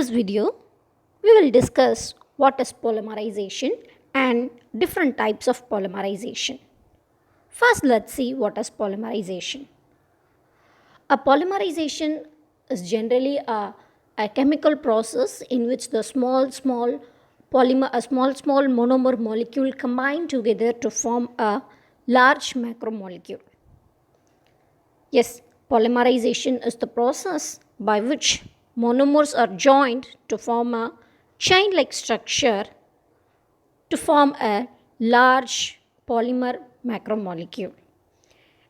this video, we will discuss what is polymerization and different types of polymerization. First, let's see what is polymerization. A polymerization is generally a chemical process in which the small monomer molecule combine together to form a large macromolecule. Yes, polymerization is the process by which monomers are joined to form a chain-like structure to form a large polymer macromolecule.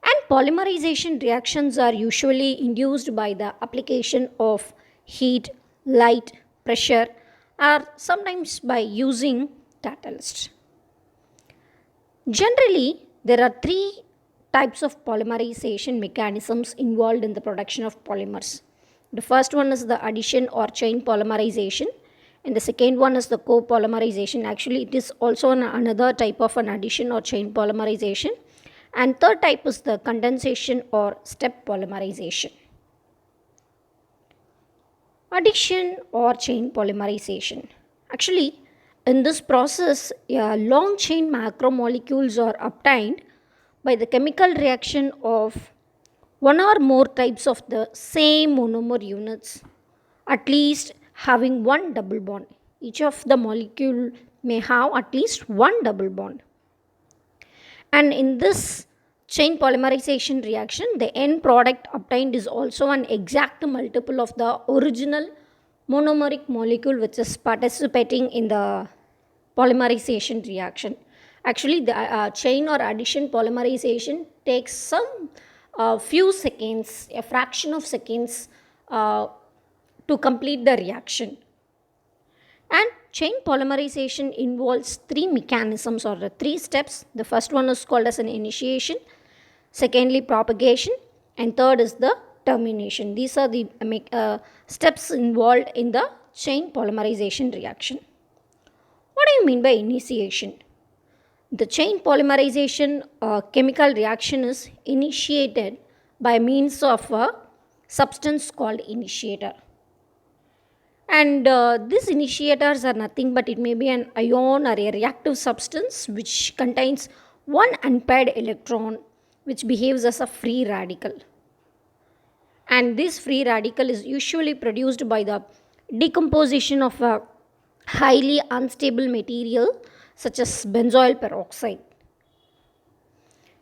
And polymerization reactions are usually induced by the application of heat, light, pressure, or sometimes by using catalyst. Generally, there are three types of polymerization mechanisms involved in the production of polymers. The first one is the addition or chain polymerization, and the second one is the co-polymerization. Actually, it is also another type of an addition or chain polymerization. And third type is the condensation or step polymerization. Addition or chain polymerization. Actually, in this process, long chain macromolecules are obtained by the chemical reaction of one or more types of the same monomer units, at least having one double bond. Each of the molecule may have at least one double bond. And in this chain polymerization reaction, the end product obtained is also an exact multiple of the original monomeric molecule which is participating in the polymerization reaction. Actually, the chain or addition polymerization takes some few seconds, a fraction of seconds to complete the reaction. And chain polymerization involves three mechanisms or the three steps. The first one is called as an initiation, secondly propagation, and third is the termination. These are the steps involved in the chain polymerization reaction. What do you mean by initiation? The chain polymerization chemical reaction is initiated by means of a substance called initiator. And these initiators are nothing but it may be an ion or a reactive substance which contains one unpaired electron which behaves as a free radical. And this free radical is usually produced by the decomposition of a highly unstable material such as benzoyl peroxide.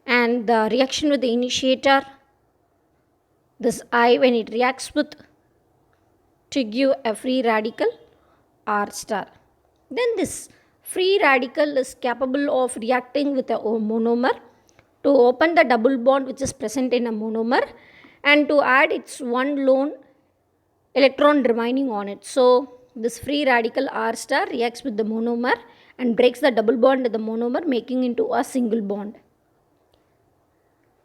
And the reaction with the initiator, this I, when it reacts with to give a free radical R star. Then this free radical is capable of reacting with a monomer to open the double bond which is present in a monomer and to add its one lone electron remaining on it. So this free radical R star reacts with the monomer and breaks the double bond with the monomer, making into a single bond.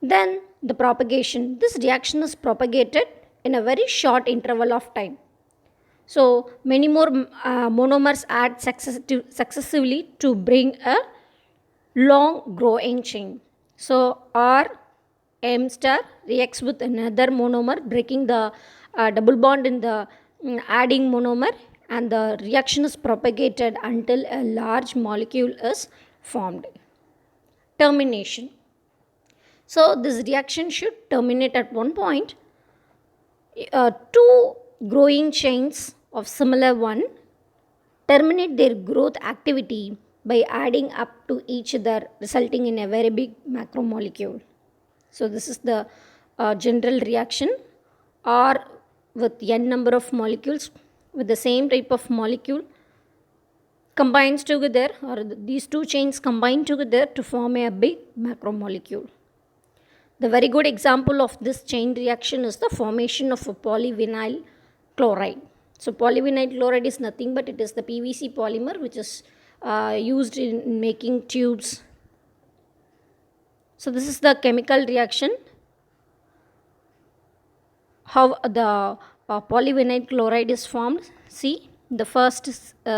Then the propagation. This reaction is propagated in a very short interval of time. So many more monomers add successively to bring a long growing chain. So R M star reacts with another monomer, breaking the double bond in the adding monomer, and the reaction is propagated until a large molecule is formed. Termination. So this reaction should terminate at one point. Two growing chains of similar one terminate their growth activity by adding up to each other, resulting in a very big macromolecule. So this is the general reaction. R with n number of molecules with the same type of molecule combines together, or these two chains combine together to form a big macromolecule. The very good example of this chain reaction is the formation of a polyvinyl chloride. So polyvinyl chloride is nothing but it is the PVC polymer which is used in making tubes. So this is the chemical reaction. How the polyvinyl chloride is formed. See, the first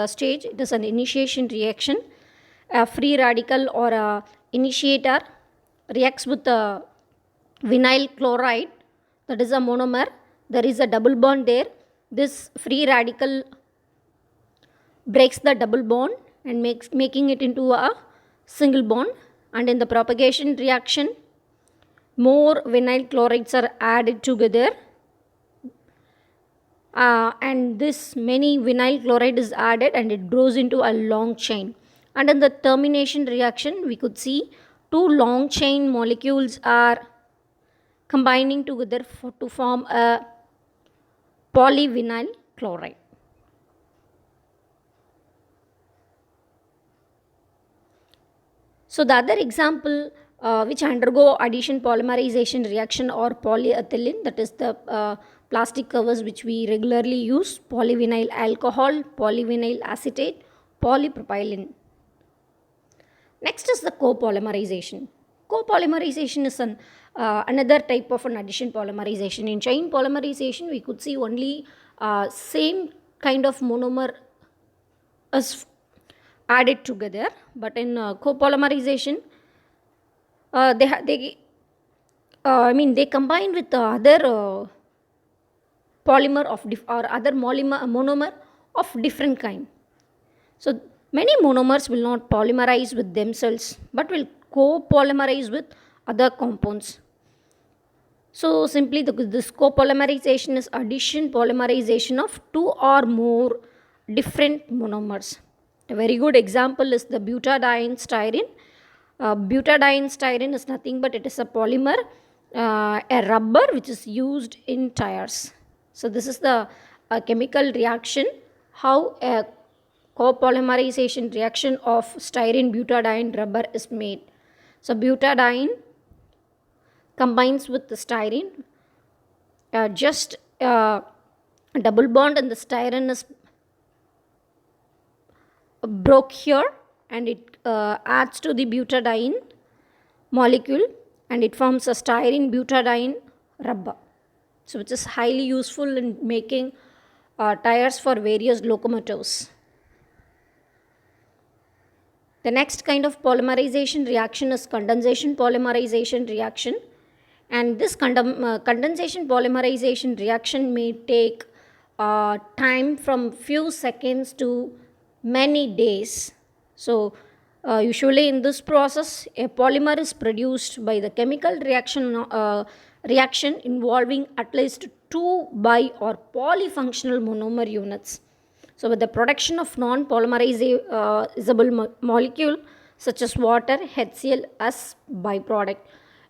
stage, it is an initiation reaction. A free radical or a initiator reacts with the vinyl chloride, that is a monomer. There is a double bond there. This free radical breaks the double bond and making it into a single bond, and in the propagation reaction more vinyl chlorides are added together, and this many vinyl chloride is added and it grows into a long chain. And in the termination reaction we could see two long chain molecules are combining together to form a polyvinyl chloride. So the other example which undergo addition polymerization reaction or polyethylene, that is the plastic covers which we regularly use, polyvinyl alcohol, polyvinyl acetate, polypropylene. Next is the copolymerization. Copolymerization is another type of an addition polymerization. In chain polymerization we could see only same kind of monomer is added together, but in copolymerization they combine with the other polymer of or other monomer of different kind. So many monomers will not polymerize with themselves but will copolymerize with other compounds. So simply this copolymerization is addition polymerization of two or more different monomers. A very good example is the butadiene styrene. Butadiene styrene is nothing but it is a polymer, a rubber which is used in tires. So this is the chemical reaction, how a copolymerization reaction of styrene butadiene rubber is made. So butadiene combines with the styrene, just a double bond and the styrene is broke here and it adds to the butadiene molecule and it forms a styrene butadiene rubber, so which is highly useful in making tires for various locomotives. The next kind of polymerization reaction is condensation polymerization reaction, and this condensation polymerization reaction may take time from few seconds to many days. So usually in this process a polymer is produced by the chemical reaction involving at least two bi or polyfunctional monomer units. So with the production of non-polymerizable molecule such as water, HCl as byproduct.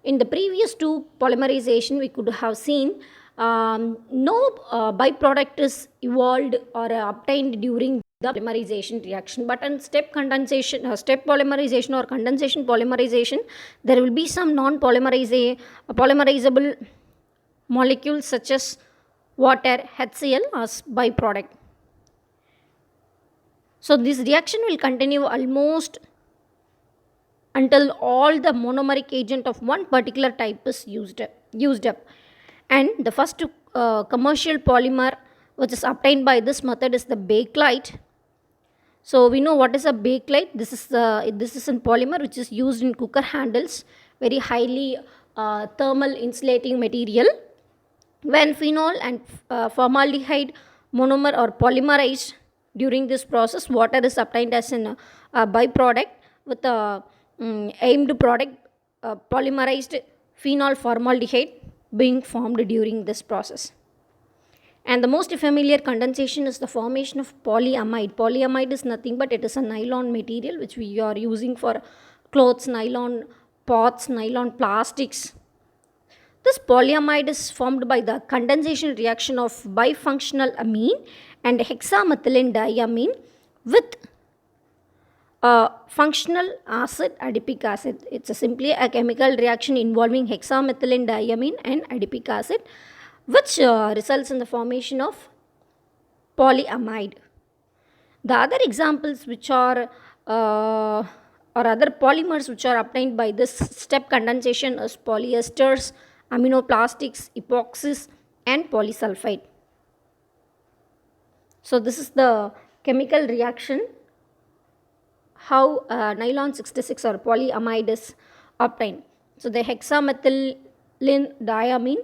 In the previous two polymerization we could have seen no byproduct is evolved or obtained during the polymerization reaction, but in step polymerization or condensation polymerization there will be some polymerizable molecules such as water, HCl as byproduct. So this reaction will continue almost until all the monomeric agent of one particular type is used up. And the first commercial polymer which is obtained by this method is the bakelite. So we know what is a bakelite. This is in polymer which is used in cooker handles, very highly thermal insulating material. When phenol and formaldehyde monomer are polymerized during this process, water is obtained as a byproduct with a aimed product, polymerized phenol formaldehyde being formed during this process. And the most familiar condensation is the formation of polyamide. Polyamide is nothing but it is a nylon material which we are using for clothes, nylon pots, nylon plastics. This polyamide is formed by the condensation reaction of bifunctional amine and hexamethylene diamine with functional acid, adipic acid. It's simply a chemical reaction involving hexamethylene diamine and adipic acid, which results in the formation of polyamide. The other examples which are or other polymers which are obtained by this step condensation is polyesters, aminoplastics, epoxies and polysulfide. So this is the chemical reaction, how nylon 66 or polyamide is obtained. So the hexamethylene diamine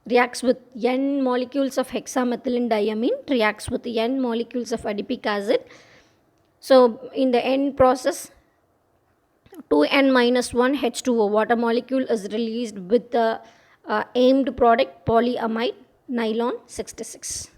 reacts with N molecules of hexamethylene diamine, reacts with N molecules of adipic acid, So in the end process, 2n minus 1 H2O water molecule is released with the aimed product polyamide nylon 66.